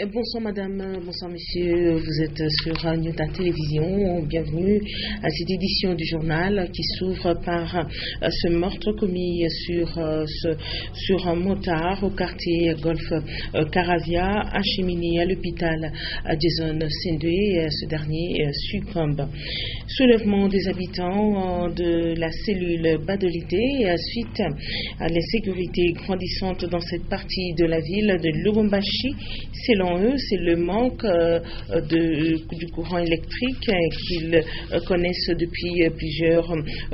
Bonsoir madame, bonsoir monsieur, vous êtes sur Newta Télévision, bienvenue à cette édition du journal qui s'ouvre par ce meurtre commis sur un motard au quartier Golf Caravia, acheminé à l'hôpital Jason Sendwe. Ce dernier succombe. Soulèvement des habitants de la cellule Badolité suite à l'insécurité grandissante dans cette partie de la ville de Lubumbashi. Selon eux, c'est le manque du courant électrique qu'ils connaissent depuis plusieurs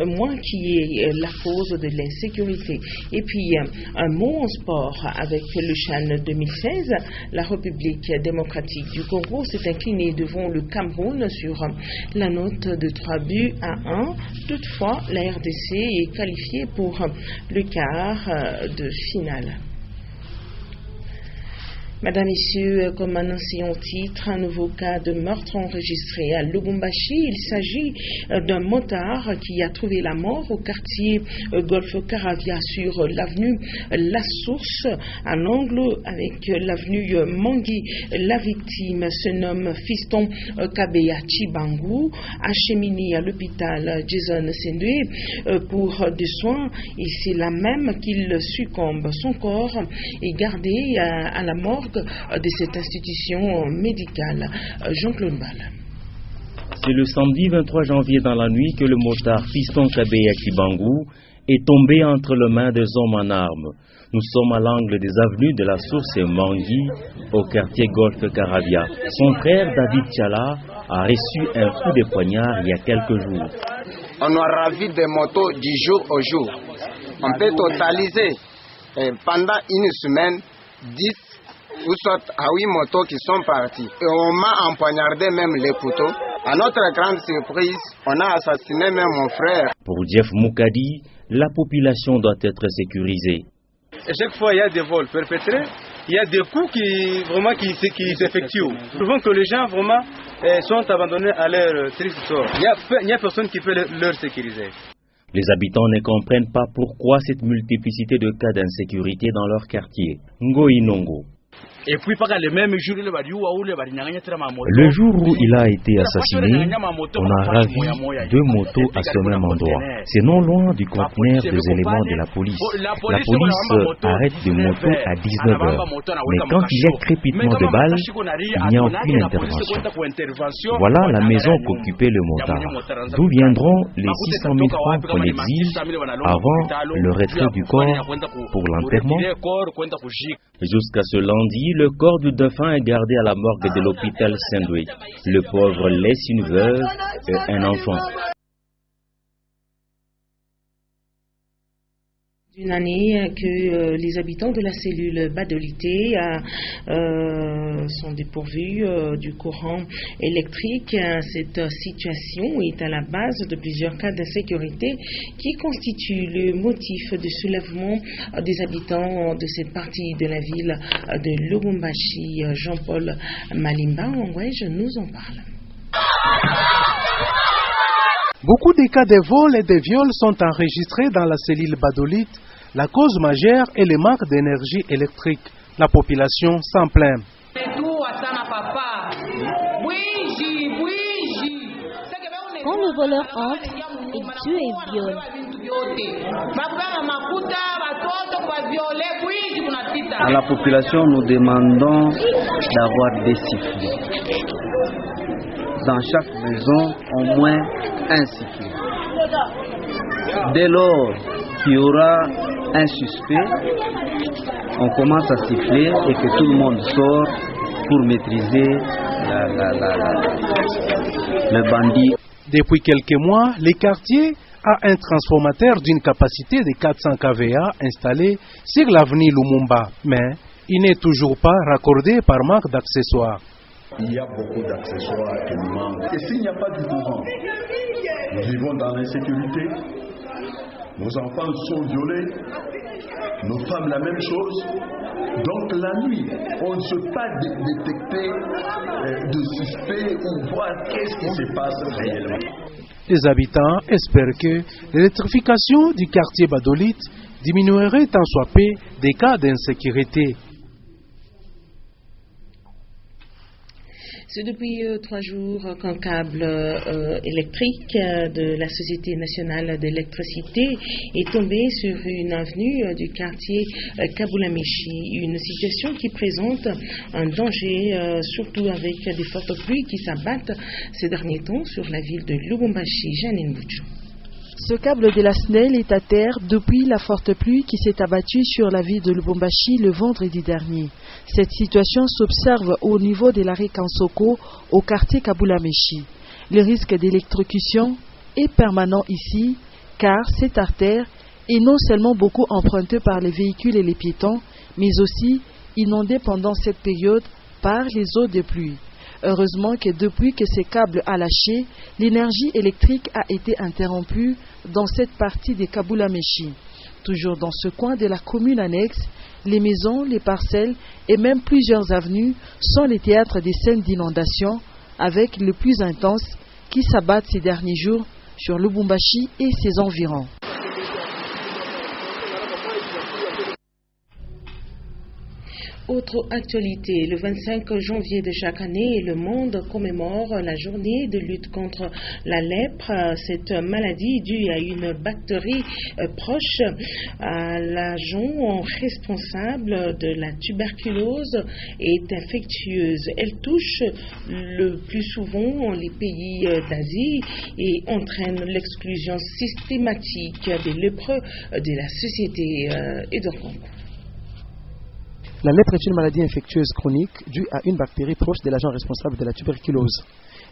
mois qui est la cause de l'insécurité. Et puis, un mot en sport avec le CHAN 2016. La République démocratique du Congo s'est inclinée devant le Cameroun sur la note de 3-1. Toutefois, la RDC est qualifiée pour le quart de finale. Madame, Messieurs, comme annoncé en titre, un nouveau cas de meurtre enregistré à Lubumbashi. Il s'agit d'un motard qui a trouvé la mort au quartier Golf Caravia sur l'avenue La Source, à l'angle avec l'avenue Mangui. La victime se nomme Fiston Kabeya Chibangu, acheminé à l'hôpital Jason Sendwe pour des soins, et c'est là même qu'il succombe. Son corps est gardé à la morgue de cette institution médicale. Jean-Claude Ball. C'est le samedi 23 janvier dans la nuit que le motard Fiston Kabeya Chibangu est tombé entre les mains des hommes en armes. Nous sommes à l'angle des avenues de la Source et Mangui, au quartier Golf Caravia. Son frère David Tchala a reçu un coup de poignard il y a quelques jours. On a ravi des motos du jour au jour. On peut totaliser pendant une semaine 10 ou soit à 8 motos qui sont partis. Et on m'a empoignardé même les couteaux. À notre grande surprise, on a assassiné même mon frère. Pour Jeff Moukadi, la population doit être sécurisée. Et chaque fois, il y a des vols perpétrés, il y a des coups qui s'effectuent. Souvent que les gens vraiment sont abandonnés à leur triste sort. Il n'y a personne qui peut leur sécuriser. Les habitants ne comprennent pas pourquoi cette multiplicité de cas d'insécurité dans leur quartier. Ngoï Nongo. Et puis, le même jour, le jour où il a été assassiné, on a ravi 2 motos à ce même endroit. C'est non loin du conteneur des éléments de la police. La police arrête des motos à 19h. Mais quand il y a crépitement de balles, il n'y a aucune intervention. Voilà la maison qu'occupait le motard. D'où viendront les 600 000 francs qu'on exige avant le retrait du corps pour l'enterrement. Jusqu'à ce lundi, le corps du défunt est gardé à la morgue de l'hôpital Sendwe. Le pauvre laisse une veuve et un enfant. Une année que les habitants de la cellule Badolité sont dépourvus du courant électrique. Cette situation est à la base de plusieurs cas d'insécurité qui constituent le motif de soulèvement des habitants de cette partie de la ville de Lubumbashi. Jean-Paul Malimba, nous en parle. Beaucoup de cas de vols et de viols sont enregistrés dans la cellule Badolite. La cause majeure est le manque d'énergie électrique. La population s'en plaint. Quand le voleur entre, il tue et viole. À la population, nous demandons d'avoir des sifflets. Dans chaque maison, au moins un sifflet. Dès lors qu'il y aura un suspect, on commence à siffler et que tout le monde sort pour maîtriser le bandit. Depuis quelques mois, le quartier a un transformateur d'une capacité de 400 kVA installé sur l'avenue Lumumba, mais il n'est toujours pas raccordé par manque d'accessoires. Il y a beaucoup d'accessoires qui nous manquent. Et s'il n'y a pas du courant, nous vivons dans l'insécurité. Nos enfants sont violés. Nos femmes, la même chose. Donc la nuit, on ne peut pas détecter de suspects ou voir qu'est-ce qui se passe réellement. Les habitants espèrent que l'électrification du quartier Badolite diminuerait tant soit peu des cas d'insécurité. C'est depuis 3 jours qu'un câble électrique de la Société nationale d'électricité est tombé sur une avenue du quartier Kabulameshi. Une situation qui présente un danger, surtout avec des fortes pluies qui s'abattent ces derniers temps sur la ville de Lubumbashi. Janine Bouchou. Ce câble de la SNEL est à terre depuis la forte pluie qui s'est abattue sur la ville de Lubumbashi le vendredi dernier. Cette situation s'observe au niveau de l'arrêt Kansoko au quartier Kabulameshi. Le risque d'électrocution est permanent ici car cette artère est non seulement beaucoup empruntée par les véhicules et les piétons, mais aussi inondée pendant cette période par les eaux de pluie. Heureusement que depuis que ce câble a lâché, l'énergie électrique a été interrompue dans cette partie de Kabulameshi. Toujours dans ce coin de la commune annexe, les maisons, les parcelles et même plusieurs avenues sont les théâtres des scènes d'inondation avec le plus intense qui s'abattent ces derniers jours sur Lubumbashi et ses environs. Autre actualité, le 25 janvier de chaque année, le monde commémore la journée de lutte contre la lèpre. Cette maladie due à une bactérie proche à l'agent responsable de la tuberculose est infectieuse. Elle touche le plus souvent les pays d'Asie et entraîne l'exclusion systématique des lépreux de la société Edorcongo. La lèpre est une maladie infectieuse chronique due à une bactérie proche de l'agent responsable de la tuberculose.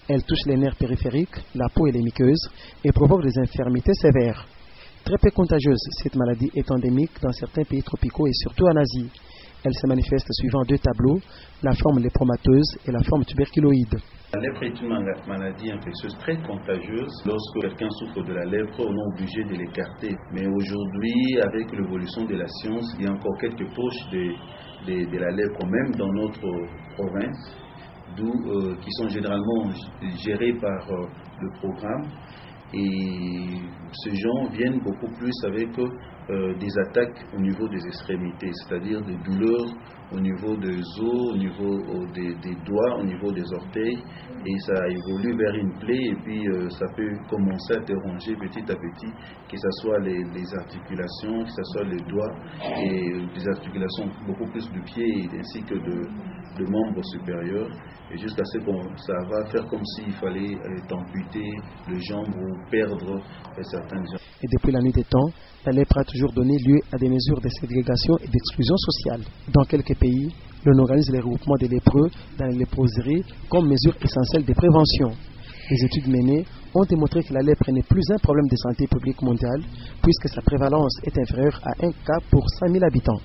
Elle touche les nerfs périphériques, la peau et les muqueuses et provoque des infirmités sévères. Très peu contagieuse, cette maladie est endémique dans certains pays tropicaux et surtout en Asie. Elle se manifeste suivant 2 tableaux, la forme lépromateuse et la forme tuberculoïde. La lèpre est une maladie infectieuse très contagieuse. Lorsque quelqu'un souffre de la lèpre, on est obligé de l'écarter. Mais aujourd'hui, avec l'évolution de la science, il y a encore quelques poches de la lèpre, même dans notre province, qui sont généralement gérées par le programme. Et ces gens viennent beaucoup plus avec des attaques au niveau des extrémités, c'est-à-dire des douleurs au niveau des os, au niveau des doigts, au niveau des orteils, et ça évolue vers une plaie et puis ça peut commencer à déranger petit à petit, que ce soit les articulations, que ce soit les doigts et des articulations beaucoup plus du pied ainsi que de membres supérieurs, et jusqu'à ce que ça va faire comme s'il fallait amputer les jambes ou perdre certaines jambes. Et depuis la nuit des temps, la lèpre a toujours donné lieu à des mesures de ségrégation et d'exclusion sociale. Dans quelques pays, l'on organise les regroupements des lépreux dans les léproseries comme mesure essentielle de prévention. Les études menées ont démontré que la lèpre n'est plus un problème de santé publique mondiale puisque sa prévalence est inférieure à 1 cas pour 100 000 habitants.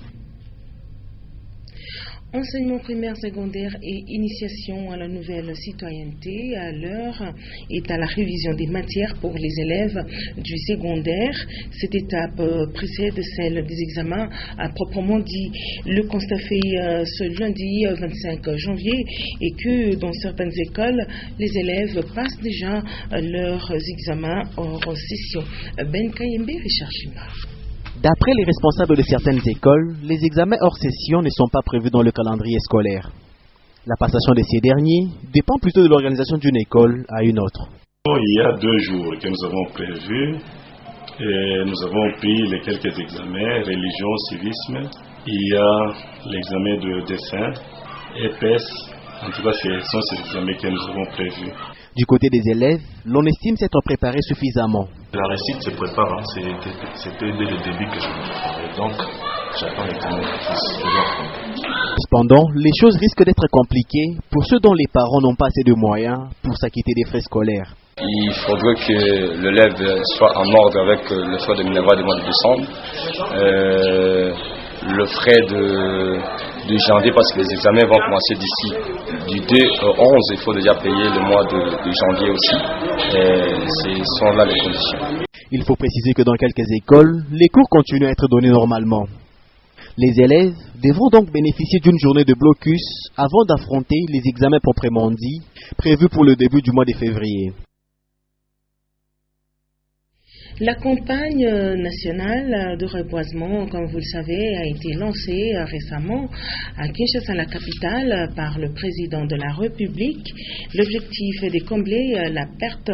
Enseignement primaire, secondaire et initiation à la nouvelle citoyenneté, à l'heure est à la révision des matières pour les élèves du secondaire. Cette étape précède celle des examens à proprement dit. Le constat fait ce lundi 25 janvier et que dans certaines écoles, les élèves passent déjà leurs examens hors session. Ben Kayembe, Richard Chima. D'après les responsables de certaines écoles, les examens hors session ne sont pas prévus dans le calendrier scolaire. La passation de ces derniers dépend plutôt de l'organisation d'une école à une autre. Il y a 2 jours que nous avons prévus et nous avons pris les quelques examens, religion, civisme. Il y a l'examen de dessin, EPS. En tout cas, ce sont ces examens que nous avons prévus. Du côté des élèves, l'on estime s'être préparé suffisamment. La réussite se prépare, c'était dès le début que je me préparais, donc j'attends l'examen de fils. Cependant, les choses risquent d'être compliquées pour ceux dont les parents n'ont pas assez de moyens pour s'acquitter des frais scolaires. Il faudrait que l'élève soit en ordre avec le frais de Minerva du mois de décembre. Le frais de janvier, parce que les examens vont commencer d'ici du 2 au 11, il faut déjà payer le mois de janvier aussi. Ce sont là les conditions. Il faut préciser que dans quelques écoles, les cours continuent à être donnés normalement. Les élèves devront donc bénéficier d'une journée de blocus avant d'affronter les examens proprement dits, prévus pour le début du mois de février. La campagne nationale de reboisement, comme vous le savez, a été lancée récemment à Kinshasa, la capitale, par le président de la République. L'objectif est de combler la perte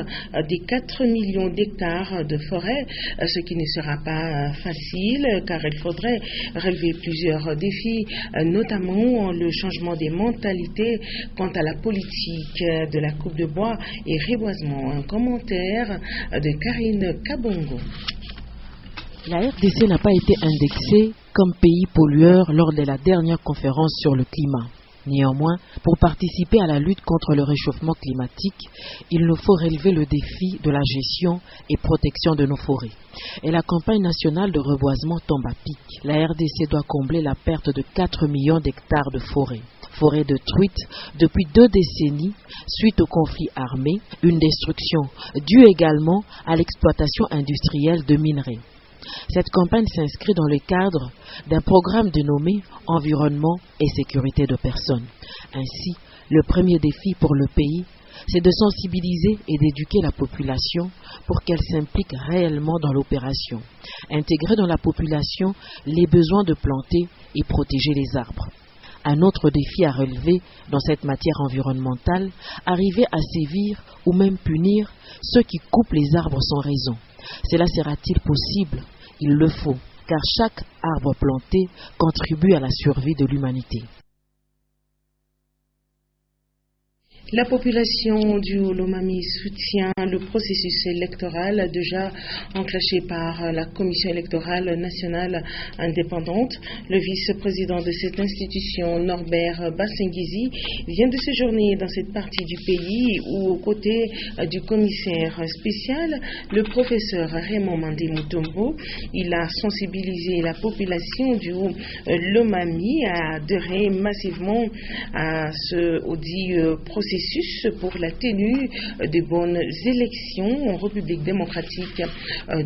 des 4 millions d'hectares de forêt, ce qui ne sera pas facile car il faudrait relever plusieurs défis, notamment le changement des mentalités quant à la politique de la coupe de bois et reboisement. Un commentaire de Karine Kabongo. La RDC n'a pas été indexée comme pays pollueur lors de la dernière conférence sur le climat. Néanmoins, pour participer à la lutte contre le réchauffement climatique, il nous faut relever le défi de la gestion et protection de nos forêts. Et la campagne nationale de reboisement tombe à pic. La RDC doit combler la perte de 4 millions d'hectares de forêts. Forêts détruites depuis 2 décennies suite au conflit armé, une destruction due également à l'exploitation industrielle de minerais. Cette campagne s'inscrit dans le cadre d'un programme dénommé Environnement et sécurité de personnes. Ainsi, le premier défi pour le pays, c'est de sensibiliser et d'éduquer la population pour qu'elle s'implique réellement dans l'opération. Intégrer dans la population les besoins de planter et protéger les arbres. Un autre défi à relever dans cette matière environnementale, arriver à sévir ou même punir ceux qui coupent les arbres sans raison. Cela sera-t-il possible? Il le faut, car chaque arbre planté contribue à la survie de l'humanité. La population du Lomami soutient le processus électoral déjà enclenché par la Commission électorale nationale indépendante. Le vice-président de cette institution, Norbert Bassengizi, vient de séjourner dans cette partie du pays où, aux côtés du commissaire spécial, le professeur Raymond Mandé Mutombo, il a sensibilisé la population du Lomami à adhérer massivement à ce audit processus pour la tenue de bonnes élections en République démocratique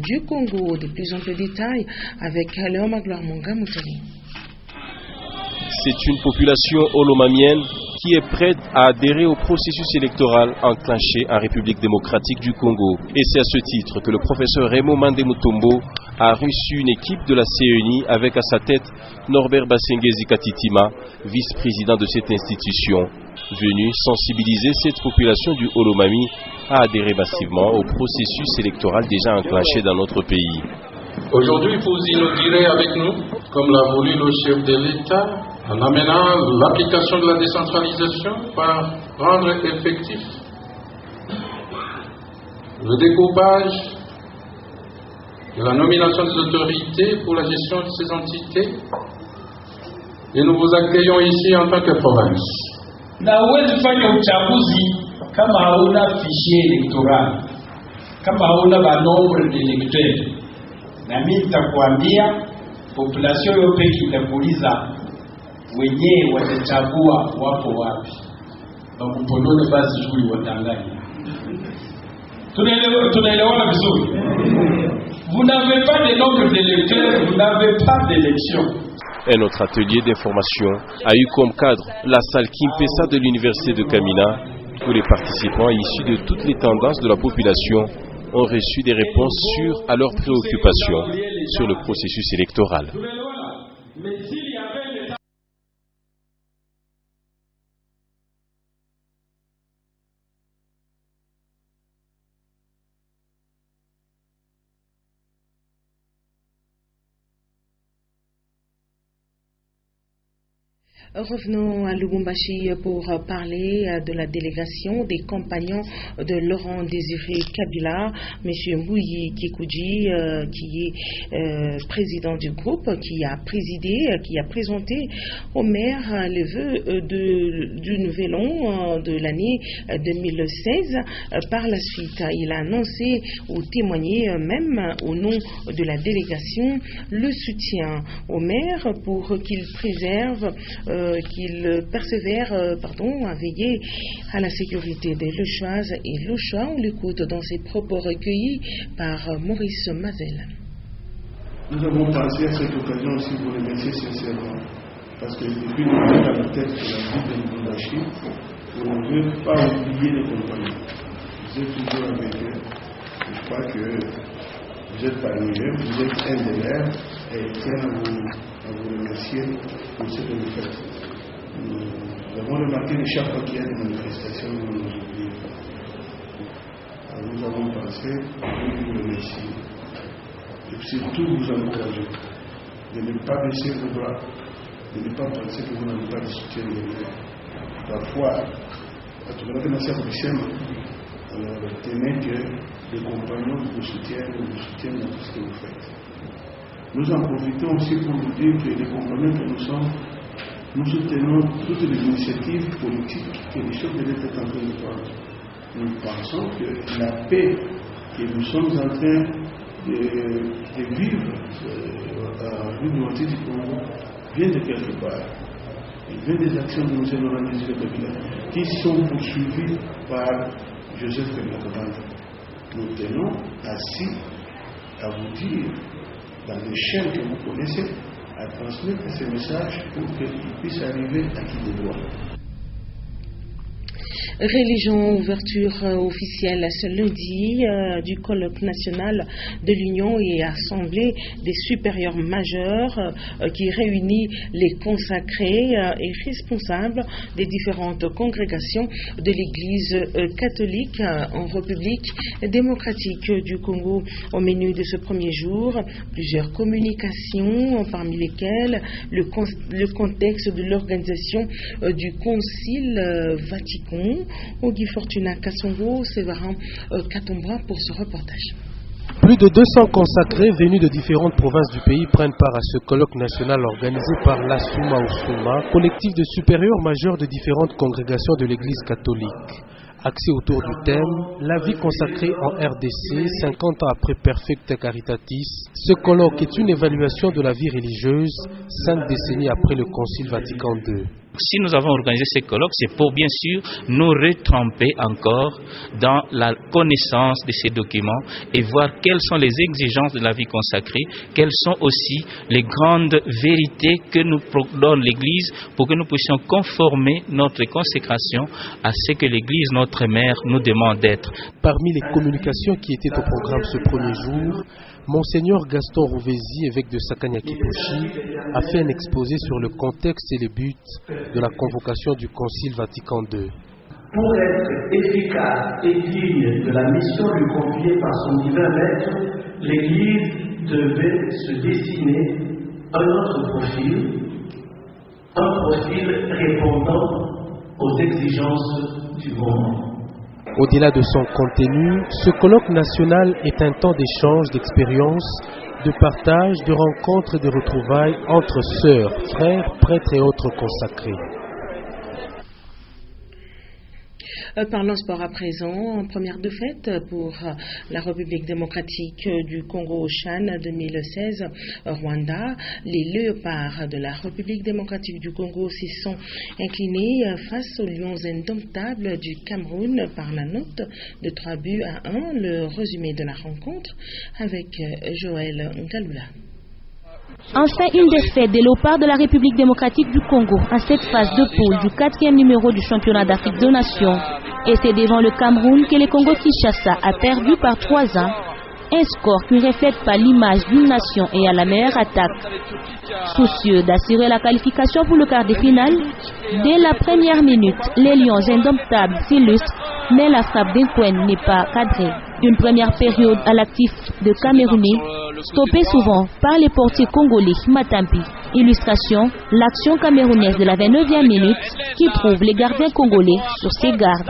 du Congo. De plus amples détails avec Léon Magloire Monga Moutali. C'est une population olomamienne qui est prête à adhérer au processus électoral enclenché en République démocratique du Congo. Et c'est à ce titre que le professeur Raymond Mandé Mutombo a reçu une équipe de la CENI avec à sa tête Norbert Bassengizi Katitima, vice-président de cette institution, venu sensibiliser cette population du Olomami à adhérer massivement au processus électoral déjà enclenché dans notre pays. Aujourd'hui, vous inaugurez avec nous, comme l'a voulu le chef de l'État, en amenant l'application de la décentralisation par rendre effectif le découpage de la nomination des autorités pour la gestion de ces entités. Et nous vous accueillons ici en tant que province. Na huwezi fanya uchaguzi kama hauna fichier electoral, kama hauna ba nombre d'électeurs. Na mimi nitakwambia population yote itakuuliza wenyewe watachagua wapo wapi. Na kupondole basi shughuli watanganya. Tunaelewana vizuri. Vous n'avez pas de nombre d'électeurs, vous n'avez pas d'élection. Un autre atelier d'information a eu comme cadre la salle Kimpesa de l'université de Kamina, où les participants issus de toutes les tendances de la population ont reçu des réponses sûres à leurs préoccupations sur le processus électoral. Revenons à Lubumbashi pour parler de la délégation des compagnons de Laurent Désiré Kabila, M. Mbouyi Kikoudji, qui est président du groupe, qui a présidé, qui a présenté au maire les vœux du nouvel an de l'année 2016. Par la suite, il a annoncé ou témoigné même au nom de la délégation le soutien au maire pour qu'il préserve qu'il persévère à veiller à la sécurité des Lochoises et Lochois. On l'écoute dans ses propos recueillis par Maurice Mazel. Nous avons pensé à cette occasion aussi vous remercier sincèrement, parce que depuis nous avons dans la tête de la ville de Lubumbashi, on ne veut pas oublier les compagnons. Vous êtes toujours avec eux. Je crois que Vous êtes parmi eux, vous êtes un de leurs, et ils tiennent à vous remercier pour ce que vous faites. Nous avons remarqué que chaque fois qu'il y a des manifestations, nous nous oublions. Nous avons pensé à vous remercier. Et surtout vous encourager de ne pas baisser vos bras, de ne pas penser que vous n'avez pas de soutien de l'État. Parfois, à tout le monde, alors tenez que les compagnons vous soutiennent dans tout ce que vous faites. Nous en profitons aussi pour vous dire que les compagnons que nous sommes, nous soutenons toutes les initiatives politiques que les chefs de l'État sont en train de prendre. Nous pensons que la paix que nous sommes en train de vivre à l'unité du Congo vient de quelque part. Il vient des actions de M. Laurent Désiré Kabila qui sont poursuivies par Joseph Kabila. Nous tenons ainsi à vous dire, dans les chaînes que vous connaissez, à transmettre ces messages pour qu'ils puissent arriver à qui de droit. Religion, ouverture officielle ce lundi du colloque national de l'Union et assemblée des supérieurs majeurs qui réunit les consacrés et responsables des différentes congrégations de l'Église catholique en République démocratique du Congo. Au menu de ce premier jour, plusieurs communications, parmi lesquelles le contexte de l'organisation du Concile Vatican. Guy Fortuna Kassongo, Sévarin Katombra pour ce reportage. Plus de 200 consacrés venus de différentes provinces du pays prennent part à ce colloque national organisé par l'Asuma Osuma, collectif de supérieurs majeurs de différentes congrégations de l'Église catholique. Axé autour du thème « La vie consacrée en RDC, 50 ans après Perfecta Caritatis », ce colloque est une évaluation de la vie religieuse 5 décennies après le Concile Vatican II. Si nous avons organisé ces colloques, c'est pour bien sûr nous retremper encore dans la connaissance de ces documents et voir quelles sont les exigences de la vie consacrée, quelles sont aussi les grandes vérités que nous donne l'Église pour que nous puissions conformer notre consécration à ce que l'Église, notre mère, nous demande d'être. Parmi les communications qui étaient au programme ce premier jour, Monseigneur Gaston Rouvesi, évêque de Sakanya-Kiposhi, a fait un exposé sur le contexte et les buts de la convocation du Concile Vatican II. Pour être efficace et digne de la mission lui confiée par son divin maître, l'Église devait se dessiner un autre profil, un profil répondant aux exigences du moment. Au-delà de son contenu, ce colloque national est un temps d'échange, d'expériences, de partage, de rencontres et de retrouvailles entre sœurs, frères, prêtres et autres consacrés. Parlons sport à présent. Première défaite pour la République démocratique du Congo au CHAN 2016 Rwanda. Les léopards de la République démocratique du Congo s'y sont inclinés face aux lions indomptables du Cameroun par la note de 3-1. Le résumé de la rencontre avec Joël Ngalula. Enfin, une défaite des léopards de la République démocratique du Congo en cette phase de poule du 4e numéro du championnat d'Afrique de Nations. Et c'est devant le Cameroun que le Congo-Kinshasa a perdu par 3-1. Un score qui ne reflète pas l'image d'une nation et à la meilleure attaque. Soucieux d'assurer la qualification pour le quart de finale, dès la première minute, les lions indomptables s'illustrent, mais la frappe d'Inquen n'est pas cadrée. Une première période à l'actif de Camerounais, stoppée souvent par les portiers congolais Matampi. Illustration, l'action camerounaise de la 29e minute qui trouve les gardiens congolais sur ses gardes.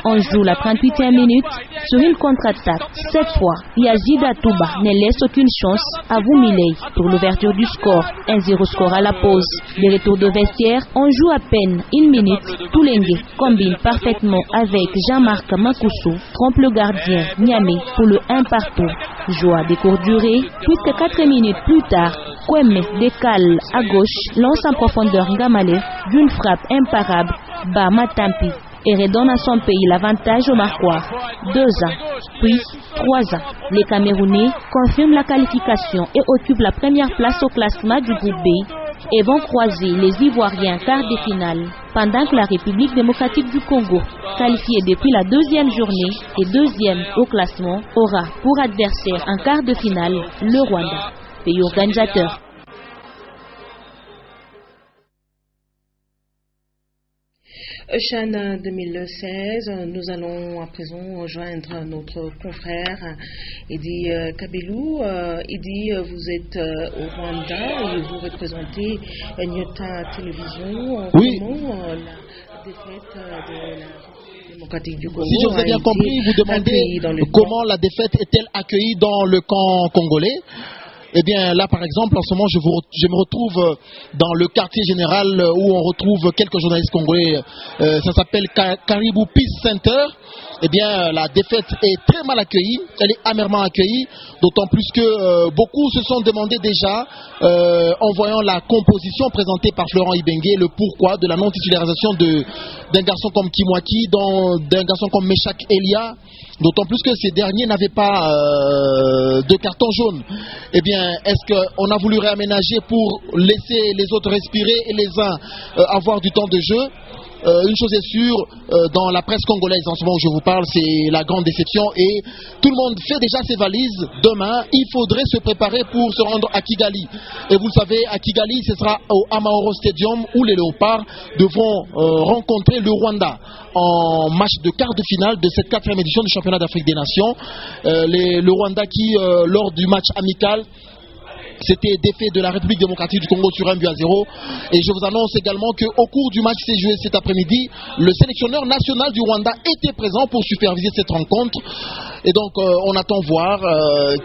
On joue la 38e minute sur une contre-attaque. Cette fois, Yazida Touba ne laisse aucune chance à Voumilei pour l'ouverture du score. 1-0 score à la pause. Les retours de vestiaire, on joue à peine une minute. Toulengue combine parfaitement avec Jean-Marc Makousou, trompe le gardien Niamey pour le 1 partout. Joie de courte durée, puisque 4 minutes plus tard, Kweme décale à gauche, lance en profondeur Ngamale d'une frappe imparable, bat Matampi et redonne à son pays l'avantage au marquoir. 2 ans, puis 3 ans. Les Camerounais confirment la qualification et occupent la première place au classement du groupe B et vont croiser les Ivoiriens en quart de finale, pendant que la République démocratique du Congo, qualifiée depuis la deuxième journée et deuxième au classement, aura pour adversaire en quart de finale le Rwanda, pays organisateur. CHAN 2016, nous allons à présent rejoindre notre confrère Eddy Kabelou. Eddy, vous êtes au Rwanda et vous représentez Nyota Télévision. Oui. Comment la défaite de la démocratique du Congo Si je vous ai bien compris, vous demandez comment la défaite est-elle accueillie dans le camp congolais. Eh bien, là, par exemple, en ce moment, je me retrouve dans le quartier général où on retrouve quelques journalistes congolais. Ça s'appelle Caribou Peace Center. Eh bien, la défaite est très mal accueillie. Elle est amèrement accueillie, d'autant plus que beaucoup se sont demandé déjà, en voyant la composition présentée par Florent Ibenge, le pourquoi de la non-titularisation d'un garçon comme Kimwaki, d'un garçon comme Meshak Elia. D'autant plus que ces derniers n'avaient pas de carton jaune. Eh bien, est-ce qu'on a voulu réaménager pour laisser les autres respirer et les uns avoir du temps de jeu? Une chose est sûre, dans la presse congolaise en ce moment où je vous parle, c'est la grande déception et tout le monde fait déjà ses valises. Demain, il faudrait se préparer pour se rendre à Kigali. Et vous le savez, à Kigali, ce sera au Amahoro Stadium où les Léopards devront rencontrer le Rwanda en match de quart de finale de cette 4e édition du championnat d'Afrique des Nations. Le Rwanda qui, lors du match amical, c'était défait de la République démocratique du Congo sur 1-0. Et je vous annonce également qu'au cours du match qui s'est joué cet après-midi, le sélectionneur national du Rwanda était présent pour superviser cette rencontre. Et donc on attend voir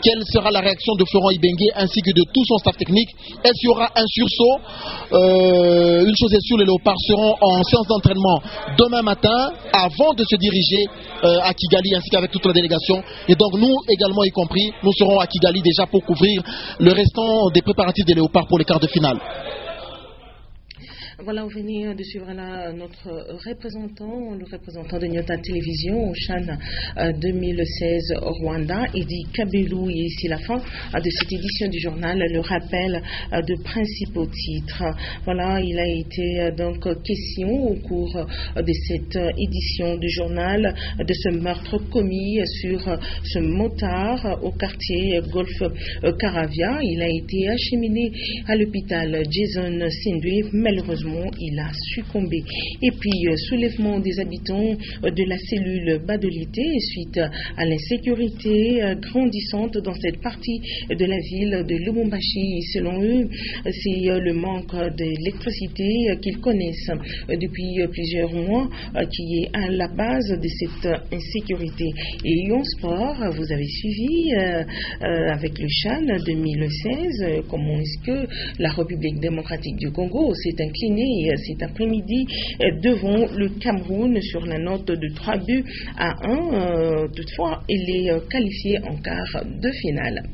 quelle sera la réaction de Florent Ibenge ainsi que de tout son staff technique. Est-ce qu'il y aura un sursaut? Une chose est sûre, les Léopards seront en séance d'entraînement demain matin avant de se diriger à Kigali ainsi qu'avec toute la délégation. Et donc nous également y compris, nous serons à Kigali déjà pour couvrir le restant des préparatifs des Léopards pour les quarts de finale. Voilà, on venait de suivre là notre représentant, le représentant de Nyota Télévision au CHAN 2016 au Rwanda, Eddy Kabelou. Et ici la fin de cette édition du journal, le rappel de principaux titres. Voilà, il a été donc question au cours de cette édition du journal de ce meurtre commis sur ce motard au quartier Golf Caravia. Il a été acheminé à l'hôpital Jason Sindwe. Malheureusement, il a succombé. Et puis, soulèvement des habitants de la cellule Badolité suite à l'insécurité grandissante dans cette partie de la ville de Lubumbashi. Selon eux, c'est le manque d'électricité qu'ils connaissent depuis plusieurs mois qui est à la base de cette insécurité. Et en sport, vous avez suivi avec le CHAN 2016 comment est-ce que la République démocratique du Congo s'est inclinée cet après-midi devant le Cameroun sur la note de 3-1. Toutefois, il est qualifié en quart de finale.